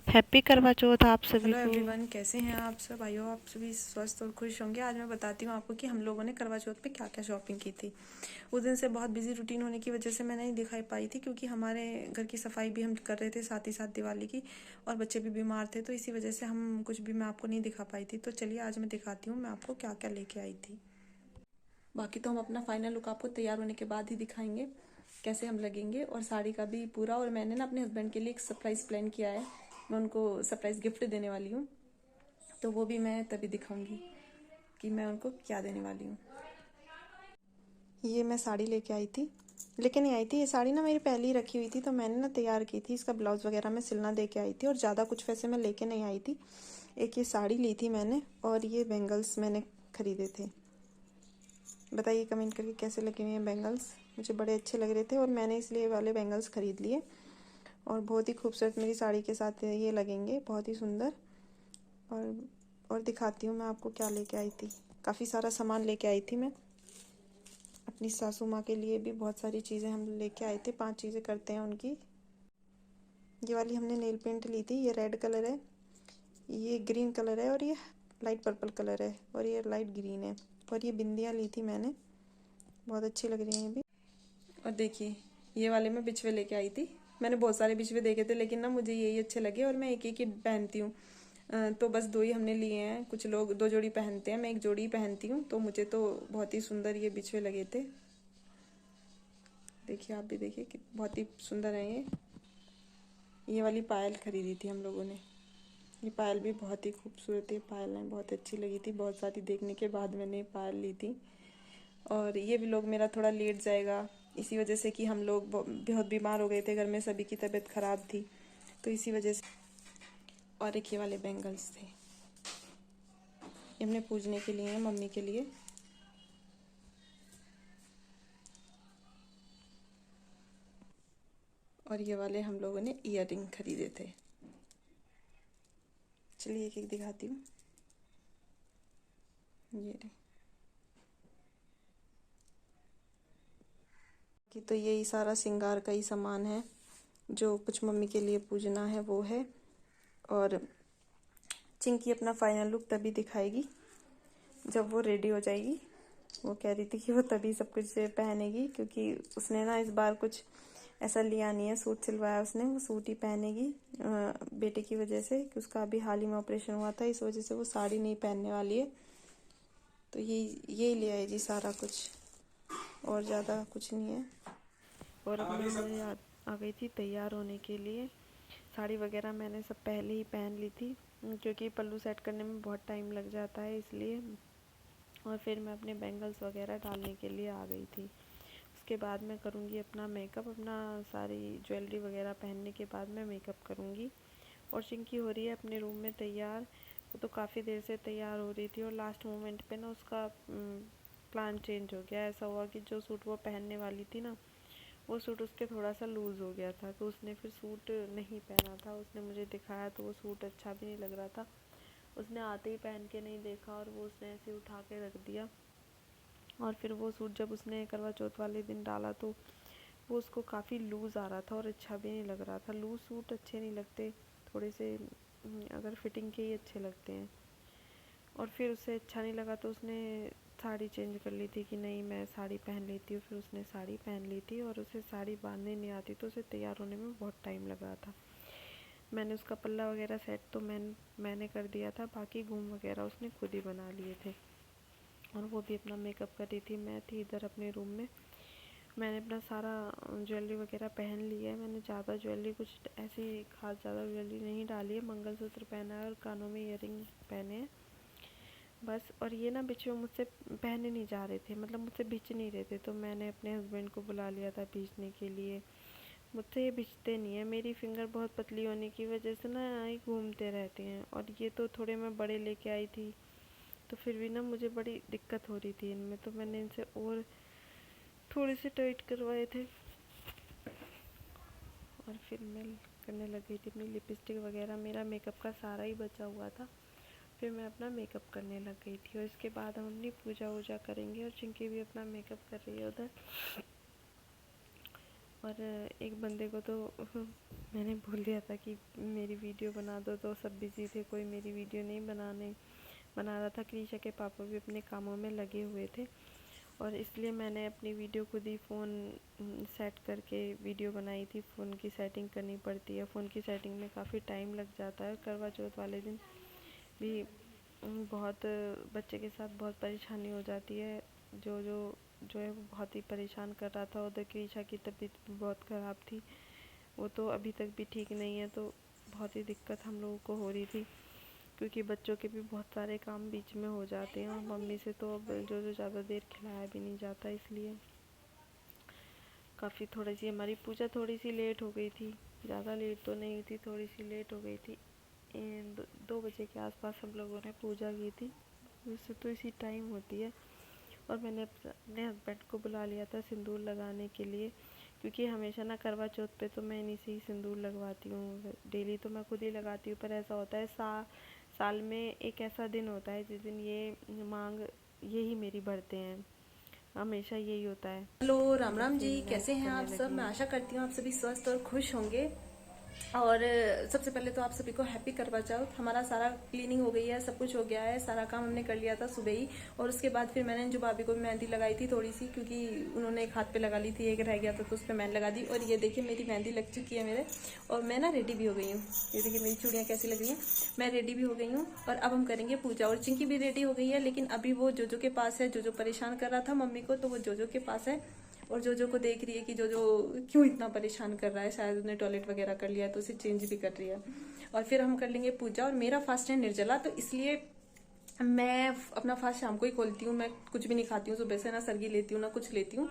Happy करवा चौथ आप सभी हेलो को। एवरीवन, कैसे हैं आप सब? भाइयों, आप सभी स्वस्थ और खुश होंगे। आज मैं बताती हूँ आपको कि हम लोगों ने करवा चौथ पे क्या क्या शॉपिंग की थी। उस दिन से बहुत बिजी रूटीन होने की वजह से मैं नहीं दिखाई पाई थी, क्योंकि हमारे घर की सफाई भी हम कर रहे थे साथ ही साथ दिवाली की, और बच्चे भी बीमार थे, तो इसी वजह से हम कुछ भी मैं आपको नहीं दिखा पाई थी। तो चलिए आज मैं दिखाती हूँ मैं आपको क्या क्या लेके आई थी। बाकी तो हम अपना फाइनल लुक आपको तैयार होने के बाद ही दिखाएंगे कैसे हम लगेंगे, और साड़ी का भी पूरा। और मैंने ना अपने हस्बैंड के लिए एक सरप्राइज प्लान किया है, मैं उनको सरप्राइज गिफ्ट देने वाली हूँ, तो वो भी मैं तभी दिखाऊंगी कि मैं उनको क्या देने वाली हूँ। ये मैं साड़ी लेके आई थी, लेके नहीं आई थी ये साड़ी ना, मेरी पहले ही रखी हुई थी, तो मैंने ना तैयार की थी। इसका ब्लाउज वगैरह मैं सिलना दे के आई थी, और ज़्यादा कुछ वैसे मैं लेके नहीं आई थी। एक ये साड़ी ली थी मैंने, और ये बैंगल्स मैंने खरीदे थे। बताइए कमेंट करके कैसे लगे हुए हैं बैंगल्स। मुझे बड़े अच्छे लग रहे थे, और मैंने इसलिए वाले बैंगल्स खरीद लिए, और बहुत ही खूबसूरत मेरी साड़ी के साथ ये लगेंगे, बहुत ही सुंदर। और दिखाती हूँ मैं आपको क्या लेके आई थी। काफ़ी सारा सामान लेके आई थी मैं अपनी सासू माँ के लिए भी। बहुत सारी चीज़ें हम लेके आए थे, 5 चीज़ें करते हैं उनकी। ये वाली हमने नेल पेंट ली थी, ये रेड कलर है, ये ग्रीन कलर है, और ये लाइट पर्पल कलर है, और ये लाइट ग्रीन है। और ये बिंदियाँ ली थी मैंने, बहुत अच्छी लग रही हैं भी। और देखिए ये वाले मैं बिछवे लेके आई थी। मैंने बहुत सारे बिछवे देखे थे, लेकिन ना मुझे यही अच्छे लगे, और मैं एक एक ही पहनती हूँ। तो बस 2 ही हमने लिए हैं। कुछ लोग 2 जोड़ी पहनते हैं, मैं एक जोड़ी ही पहनती हूँ, तो मुझे तो बहुत ही सुंदर ये बिछवे लगे थे। देखिए आप भी देखिए कि बहुत ही सुंदर है ये वाली पायल खरीदी थी हम लोगों ने। ये पायल भी बहुत ही खूबसूरत है, पायल है, बहुत अच्छी लगी थी। बहुत सारी देखने के बाद मैंने पायल ली थी। और ये भी लोग मेरा थोड़ा लेट जाएगा, इसी वजह से कि हम लोग बहुत बीमार हो गए थे, घर में सभी की तबीयत खराब थी, तो इसी वजह से। और एक ये वाले बैंगल्स थे, ये हमने पूजने के लिए हैं, मम्मी के लिए। और ये वाले हम लोगों ने ईयर रिंग खरीदे थे। चलिए एक एक दिखाती हूँ। ये रहे कि, तो यही सारा श्रृंगार का ही सामान है जो कुछ मम्मी के लिए पूजना है वो है। और चिंकी अपना फाइनल लुक तभी दिखाएगी जब वो रेडी हो जाएगी। वो कह रही थी कि वो तभी सब कुछ पहनेगी, क्योंकि उसने ना इस बार कुछ ऐसा लिया नहीं है, सूट सिलवाया उसने, वो सूट ही पहनेगी बेटे की वजह से, कि उसका अभी हाल ही में ऑपरेशन हुआ था, इस वजह से वो साड़ी नहीं पहनने वाली है। तो ये ले आए जी सारा कुछ, और ज़्यादा कुछ नहीं है। और अब मैं आ गई थी तैयार होने के लिए। साड़ी वगैरह मैंने सब पहले ही पहन ली थी, क्योंकि पल्लू सेट करने में बहुत टाइम लग जाता है, इसलिए। और फिर मैं अपने बैंगल्स वगैरह डालने के लिए आ गई थी। उसके बाद मैं करूँगी अपना मेकअप, अपना सारी ज्वेलरी वगैरह पहनने के बाद मैं मेकअप करूँगी। और चिंकी हो रही है अपने रूम में तैयार। वो तो काफ़ी देर से तैयार हो रही थी, और लास्ट मोमेंट पे ना उसका प्लान चेंज हो गया। ऐसा हुआ कि जो सूट वो पहनने वाली थी ना, वो सूट उसके थोड़ा सा लूज़ हो गया था, तो उसने फिर सूट नहीं पहना था। उसने मुझे दिखाया तो वो सूट अच्छा भी नहीं लग रहा था। उसने आते ही पहन के नहीं देखा, और वो उसने ऐसे उठा के रख दिया। और फिर वो सूट जब उसने करवा चौथ वाले दिन डाला, तो वो उसको काफ़ी लूज़ आ रहा था, और अच्छा भी नहीं लग रहा था। लूज़ सूट अच्छे नहीं लगते, थोड़े से अगर फिटिंग के ही अच्छे लगते हैं। और फिर उसे अच्छा नहीं लगा, तो उसने साड़ी चेंज कर ली थी कि नहीं मैं साड़ी पहन लेती हूँ। फिर उसने साड़ी पहन ली थी, और उसे साड़ी बांधने नहीं आती, तो उसे तैयार होने में बहुत टाइम लग रहा था। मैंने उसका पल्ला वगैरह सेट तो मैंने कर दिया था, बाकी घूम वगैरह उसने खुद ही बना लिए थे। और वो भी अपना मेकअप कर रही थी। मैं थी इधर अपने रूम में। मैंने अपना सारा ज्वेलरी वगैरह पहन लिया है। मैंने ज़्यादा ज्वेलरी कुछ ऐसी खास ज़्यादा ज्वेलरी नहीं डाली है। मंगलसूत्र पहना है, और कानों में ईयरिंग पहने हैं बस। और ये ना बिछुए मुझसे पहने नहीं जा रहे थे, मतलब मुझसे बिछ नहीं रहे थे, तो मैंने अपने हस्बैंड को बुला लिया था बिछने के लिए। मुझसे ये बिछते नहीं है, मेरी फिंगर बहुत पतली होने की वजह से ना ही घूमते रहते हैं। और ये तो थोड़े मैं बड़े लेके आई थी, तो फिर भी ना मुझे बड़ी दिक्कत हो रही थी इनमें, तो मैंने इनसे और थोड़े से टाइट करवाए थे। और फिर मैं करने लग गई थी अपनी लिपस्टिक वगैरह। मेरा मेकअप का सारा ही बचा हुआ था। फिर मैं अपना मेकअप करने लग गई थी, और इसके बाद हम अपनी पूजा वूजा करेंगे। और चिंकी भी अपना मेकअप कर रही है उधर। और एक बंदे को तो मैंने बोल दिया था कि मेरी वीडियो बना दो, तो सब बिजी थे, कोई मेरी वीडियो नहीं बना रहा था। क्रिशा के पापा भी अपने कामों में लगे हुए थे और इसलिए मैंने अपनी वीडियो खुद ही फ़ोन सेट करके वीडियो बनाई थी। फ़ोन की सेटिंग करनी पड़ती है, फ़ोन की सेटिंग में काफ़ी टाइम लग जाता है। करवा चौथ वाले दिन भी बहुत बच्चे के साथ बहुत परेशानी हो जाती है। जो जो जो है वो बहुत ही परेशान कर रहा था। उधर क्रिशा की तबीयत भी बहुत ख़राब थी, वो तो अभी तक भी ठीक नहीं है, तो बहुत ही दिक्कत हम लोगों को हो रही थी क्योंकि बच्चों के भी बहुत सारे काम बीच में हो जाते हैं और मम्मी से तो अब जो ज़्यादा देर खिलाया भी नहीं जाता, इसलिए काफ़ी थोड़ी सी हमारी पूजा थोड़ी सी लेट हो गई थी। ज़्यादा लेट तो नहीं थी, थोड़ी सी लेट हो गई थी। 2 बजे के आसपास हम लोगों ने पूजा की थी। वैसे तो इसी टाइम होती है। और मैंने अपने हस्बैंड को बुला लिया था सिंदूर लगाने के लिए, क्योंकि हमेशा ना करवा चौथ पे तो मैं इन्हीं से ही सिंदूर लगवाती हूँ। डेली तो मैं खुद ही लगाती हूँ, पर ऐसा होता है साल में एक ऐसा दिन होता है जिस दिन ये मांग यही मेरी भरते हैं। हमेशा यही होता है। हेलो, राम बस राम फिर जी, मैं कैसे हैं करने आप सब। लगी मैं हूँ। आशा करती हूँ आप सभी स्वस्थ और खुश होंगे। और सबसे पहले तो आप सभी को हैप्पी करवा चौथ। हमारा सारा क्लीनिंग हो गई है, सब कुछ हो गया है, सारा काम हमने कर लिया था सुबह ही। और उसके बाद फिर मैंने जो भाभी को मेहंदी लगाई थी थोड़ी सी, क्योंकि उन्होंने एक हाथ पे लगा ली थी, एक रह गया था तो उस पर मेहंदी लगा दी। और ये देखिए मेरी मेहंदी लग चुकी है मेरे, और मैं ना रेडी भी हो गई हूँ। ये देखिए मेरी चूड़ियाँ कैसी लग रही हैं, मैं रेडी भी हो गई हूँ। और अब हम करेंगे पूजा। और चिंकी भी रेडी हो गई है, लेकिन अभी वो जोजो के पास है। जोजो परेशान कर रहा था मम्मी को, तो वो जोजो के पास है और जोजो को देख रही है कि जोजो क्यों इतना परेशान कर रहा है। शायद उसने टॉयलेट वगैरह कर लिया तो उसे चेंज भी कर रही है। और फिर हम कर लेंगे पूजा। और मेरा फास्ट है निर्जला, तो इसलिए मैं अपना फास्ट शाम को ही खोलती हूँ। मैं कुछ भी नहीं खाती हूँ सुबह से, ना सरगी लेती हूँ ना कुछ लेती हूँ,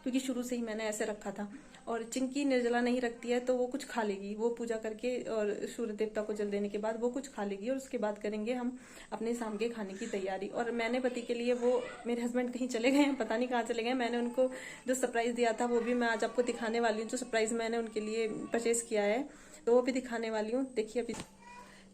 क्योंकि शुरू से ही मैंने ऐसे रखा था। और चिंकी निर्जला नहीं रखती है, तो वो कुछ खा लेगी। वो पूजा करके और सूर्य देवता को जल देने के बाद वो कुछ खा लेगी, और उसके बाद करेंगे हम अपने शाम के खाने की तैयारी। और मैंने पति के लिए, वो मेरे हस्बैंड कहीं चले गए हैं, पता नहीं कहाँ चले गए। मैंने उनको जो सरप्राइज दिया था वो भी मैं आज आपको दिखाने वाली हूँ। जो सरप्राइज मैंने उनके लिए परचेज किया है तो वो भी दिखाने वाली हूँ। देखिए अभी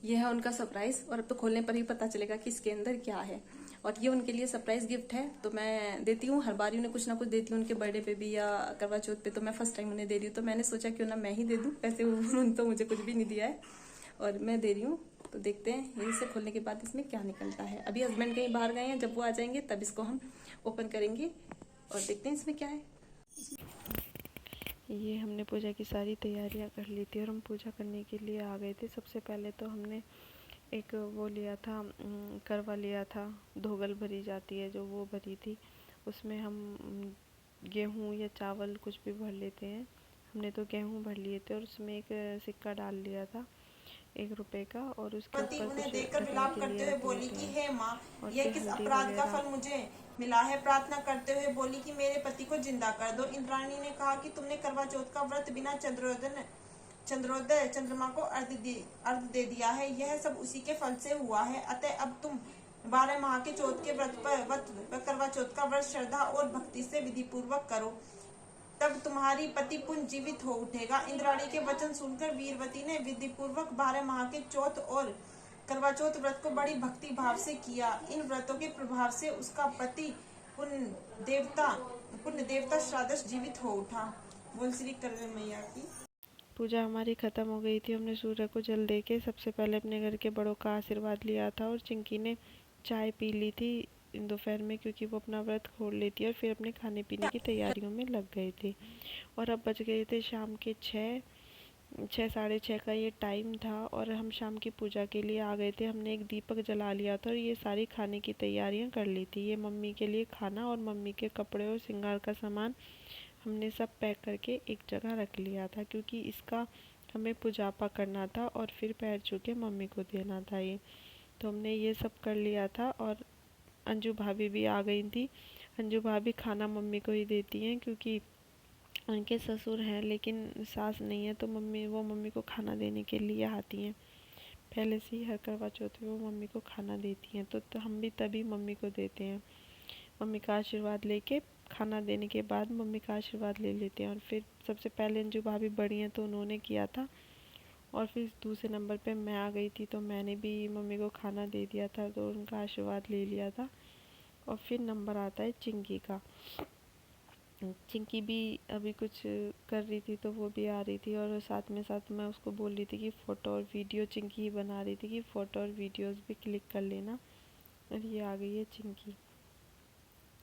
ये है उनका सरप्राइज, और अब तो खोलने पर ही पता चलेगा कि इसके अंदर क्या है। और ये उनके लिए सरप्राइज गिफ्ट है, तो मैं देती हूँ हर बार उन्हें कुछ ना कुछ देती हूँ। उनके बर्थडे पे भी या करवा चौथ पे तो मैं फर्स्ट टाइम उन्हें दे रही हूँ, तो मैंने सोचा क्यों ना मैं ही दे दूँ। वैसे उन्होंने तो मुझे कुछ भी नहीं दिया है और मैं दे रही हूँ। तो देखते हैं यही से खोलने के बाद इसमें क्या निकलता है। अभी हस्बैंड कहीं बाहर गए हैं, जब वो आ जाएंगे तब इसको हम ओपन करेंगे और देखते हैं इसमें क्या है। ये हमने पूजा की सारी तैयारियां कर ली थी और हम पूजा करने के लिए आ गए थे। सबसे पहले तो हमने एक वो लिया था, करवा लिया था, धोगल भरी जाती है जो, वो भरी थी। उसमें हम गेहूँ या चावल कुछ भी भर लेते हैं। हमने तो गेहूँ भर लिए थे और उसमें एक सिक्का डाल लिया था 1 रुपए का, और उसके पति ऊपर उन्हें कुछ देखकर ढकने विलाप के करते लिए हुए रख बोली लेते कि हैं। हे माँ, और यह फिर किस हल्दी अपराध का वगैरह। फल मुझे मिला है। प्रार्थना करते हुए बोली कि मेरे पति को जिंदा कर दो। इंद्राणी ने कहा कि तुमने करवा चौथ का व्रत बिना चंद्रोदय चंद्रमा को अर्घ दे दिया है, यह सब उसी के फल से हुआ है। अतः अब तुम 12 माह के चौथ के व्रत पर करवा चौथ का व्रत श्रद्धा और भक्ति से विधि पूर्वक करो, तब तुम्हारी पति पुनः जीवित हो उठेगा। इंद्राणी के वचन सुनकर वीरवती ने विधि पूर्वक 12 माह के चौथ और करवा चौथ व्रत को बड़ी भक्ति भाव से किया। इन व्रतों के प्रभाव से उसका पति पुण्य देवता श्राद्ध जीवित हो उठा। बोल श्री करवे मैया की। पूजा हमारी ख़त्म हो गई थी। हमने सूर्य को जल दे के सबसे पहले अपने घर के बड़ों का आशीर्वाद लिया था, और चिंकी ने चाय पी ली थी दोपहर में, क्योंकि वो अपना व्रत खोल लेती है और फिर अपने खाने पीने की तैयारियों में लग गए थे। और अब बज गए थे शाम के 6 साढ़े 6 का ये टाइम था, और हम शाम की पूजा के लिए आ गए थे। हमने एक दीपक जला लिया था और ये सारी खाने की तैयारियां कर ली थी। ये मम्मी के लिए खाना और मम्मी के कपड़े और श्रृंगार का सामान हमने सब पैक करके एक जगह रख लिया था, क्योंकि इसका हमें पूजापा करना था और फिर पैर छू के मम्मी को देना था ये। तो हमने ये सब कर लिया था। और अंजू भाभी भी आ गई थी। अंजू भाभी खाना मम्मी को ही देती हैं, क्योंकि उनके ससुर हैं लेकिन सास नहीं है, तो मम्मी को खाना देने के लिए आती हैं। पहले से ही हर करवा चौथ में वो मम्मी को खाना देती हैं, तो हम भी तभी मम्मी को देते हैं। मम्मी का आशीर्वाद लेके, खाना देने के बाद मम्मी का आशीर्वाद ले लेते हैं। और फिर सबसे पहले अंजू भाभी बड़ी हैं तो उन्होंने किया था, और फिर दूसरे नंबर पे मैं आ गई थी, तो मैंने भी मम्मी को खाना दे दिया था, तो उनका आशीर्वाद ले लिया था। और फिर नंबर आता है चिंकी का। चिंकी भी अभी कुछ कर रही थी तो वो भी आ रही थी, और साथ मैं उसको बोल रही थी कि फ़ोटो और वीडियो, चिंकी ही बना रही थी कि फ़ोटो और वीडियोस भी क्लिक कर लेना। और ये आ गई है चिंकी।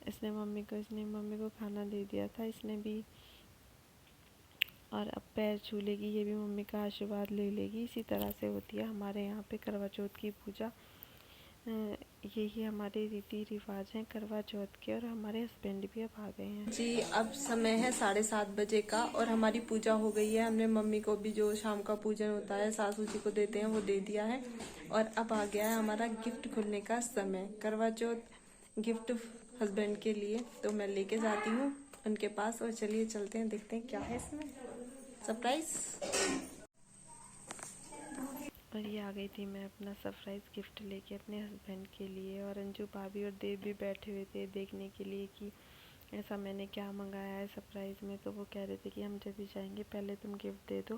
इसने मम्मी को खाना दे दिया था इसने भी, और अब पैर छू लेगी, ये भी मम्मी का आशीर्वाद ले लेगी। इसी तरह से होती है हमारे यहाँ पे करवा चौथ की पूजा। यही हमारे रीति रिवाज हैं करवा चौथ के, और हमारे हस्बैंड भी अब आ गए हैं जी। अब समय है 7:30 बजे का और हमारी पूजा हो गई है। हमने मम्मी को भी जो शाम का पूजन होता है सासू जी को देते हैं वो दे दिया है, और अब आ गया है हमारा गिफ्ट खुलने का समय। करवा चौथ गिफ्ट हस्बैंड के लिए तो मैं लेके जाती हूँ उनके पास, और चलिए चलते हैं, देखते हैं क्या है इसमें सरप्राइज। और ये आ गई थी मैं अपना सरप्राइज़ गिफ्ट लेके अपने हस्बैंड के लिए, और अंजू भाभी और देव भी बैठे हुए थे देखने के लिए कि ऐसा मैंने क्या मंगाया है सरप्राइज़ में। तो वो कह रहे थे कि हम जब भी जाएंगे पहले तुम गिफ्ट दे दो,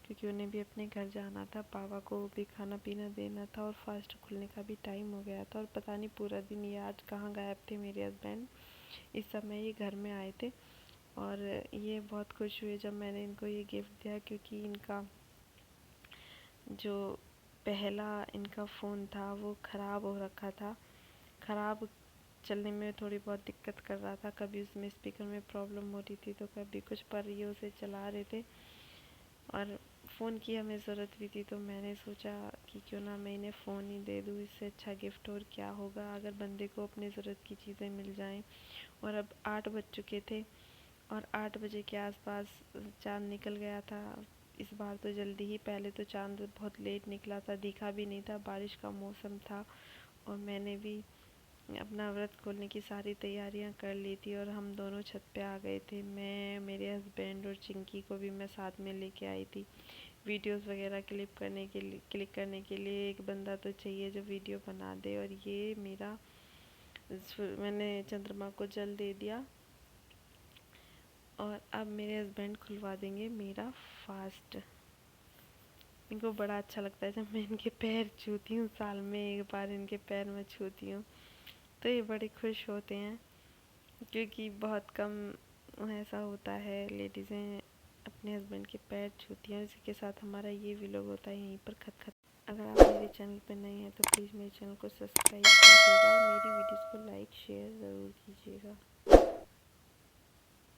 क्योंकि उन्हें भी अपने घर जाना था, पापा को भी खाना पीना देना था, और फास्ट खुलने का भी टाइम हो गया था। और पता नहीं पूरा दिन ये आज कहाँ गायब थे मेरे हस्बैंड। इस समय ये घर में आए थे, और ये बहुत खुश हुए जब मैंने इनको ये गिफ्ट दिया, क्योंकि इनका जो पहला इनका फ़ोन था वो ख़राब हो रखा था। ख़राब चलने में थोड़ी बहुत दिक्कत कर रहा था, कभी उसमें स्पीकर में प्रॉब्लम हो रही थी तो कभी कुछ, पर ये उसे चला रहे थे, और फ़ोन की हमें ज़रूरत भी थी। तो मैंने सोचा कि क्यों ना मैं इन्हें फ़ोन ही दे दूँ, इससे अच्छा गिफ्ट और क्या होगा अगर बंदे को अपनी ज़रूरत की चीज़ें मिल जाएं। और अब 8 बज चुके थे, और 8 बजे के आसपास चाँद निकल गया था। इस बार तो जल्दी ही, पहले तो चाँद बहुत लेट निकला था, दिखा भी नहीं था, बारिश का मौसम था, और मैंने भी अपना व्रत खोलने की सारी तैयारियां कर ली थी। और हम दोनों छत पे आ गए थे, मैं, मेरे हस्बैंड, और चिंकी को भी मैं साथ में लेके आई थी। वीडियोस वगैरह क्लिक करने के लिए एक बंदा तो चाहिए जो वीडियो बना दे। और ये मेरा, मैंने चंद्रमा को जल दे दिया, और अब मेरे हस्बैंड खुलवा देंगे मेरा फास्ट। इनको बड़ा अच्छा लगता है जब मैं इनके पैर छूती हूँ, साल में एक बार इनके पैर में छूती हूँ तो ये बड़े खुश होते हैं, क्योंकि बहुत कम ऐसा होता है लेडीज़ें अपने हस्बैंड के पैर छूती हैं। इसी के साथ हमारा ये व्लॉग होता है यहीं पर खत्म। अगर आप मेरे चैनल पर नए हैं तो प्लीज़ मेरे चैनल को सब्सक्राइब कीजिएगा, और मेरी वीडियोस को लाइक शेयर ज़रूर कीजिएगा।